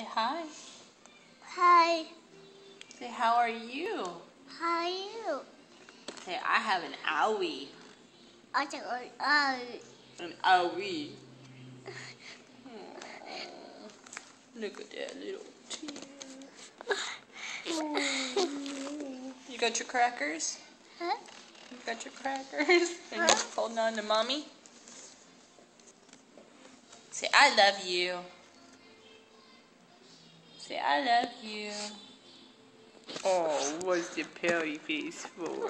Say hi. Hi. Say, how are you? How are you? Say, I have an owie. I said, An owie. Look at that little tear. You got your crackers? Huh? You got your crackers? And you're holding on to mommy? Say, I love you. Say, I love you. Oh, what's the pouty face for?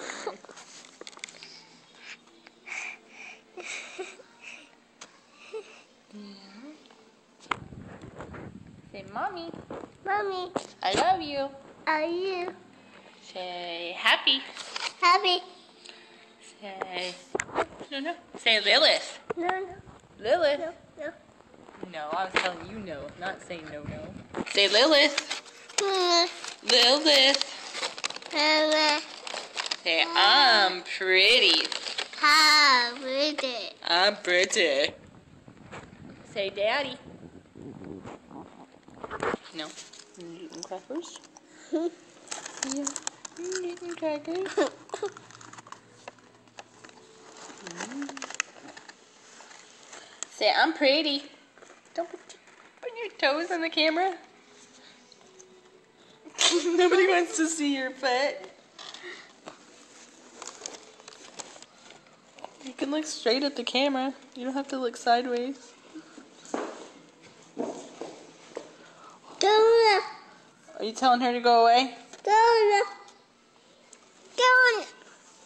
Yeah. Say, mommy. Mommy. I love you. Are you Say, happy. happy? Say, no. Say, Lilith. No. Lilith. No. No, I was telling you no, not saying no. Say, Lilith. Lilith. Say, I'm pretty. How is it? I'm pretty. Say, Daddy. No. You eating crackers? Yeah. You eating crackers? Say, I'm pretty. Don't put your toes on the camera. Nobody wants to see your foot. You can look straight at the camera. You don't have to look sideways. Go. Are you telling her to go away? Go.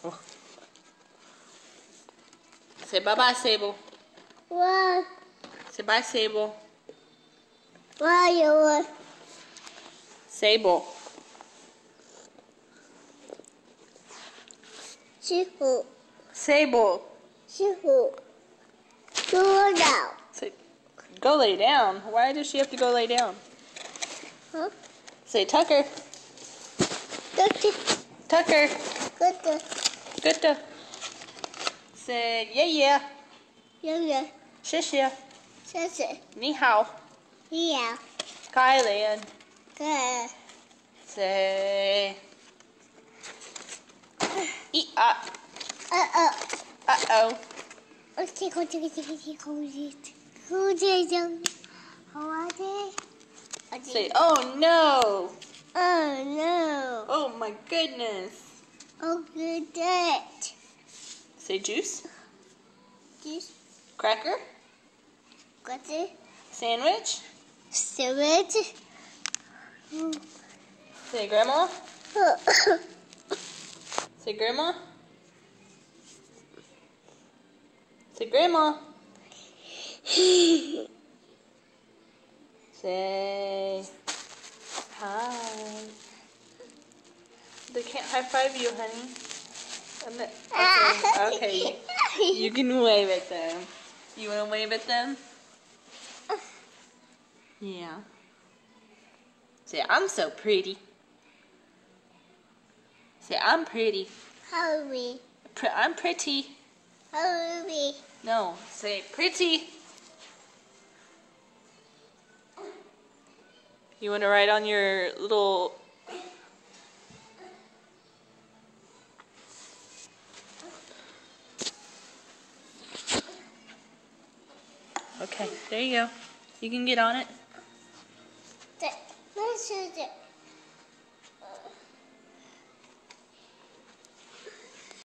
Oh. Say bye-bye, Sable. What? Say bye, Sable. Why you? Sable. Sifu. Sable. Go now. Say, go lay down. Why does she have to go lay down? Huh? Say Tucker. Tucker. Good. Good. Say yeah. Yeah. 谢谢. 谢谢. 你好. Yeah. Kylan. Good. Say. Eat up. Uh-oh. Say, oh no. Oh no. Oh my goodness. Oh good. Say juice. Juice. Cracker. Good. Sandwich. Sandwich. Say grandma. Say grandma. Say grandma. Say hi. They can't high five you, honey. Okay. You can wave at them. You want to wave at them? Yeah. Say, I'm so pretty. Say, I'm pretty. Hurry. I'm pretty. Hurry. No, say pretty. You want to write on your little... Okay, there you go. You can get on it. This is it.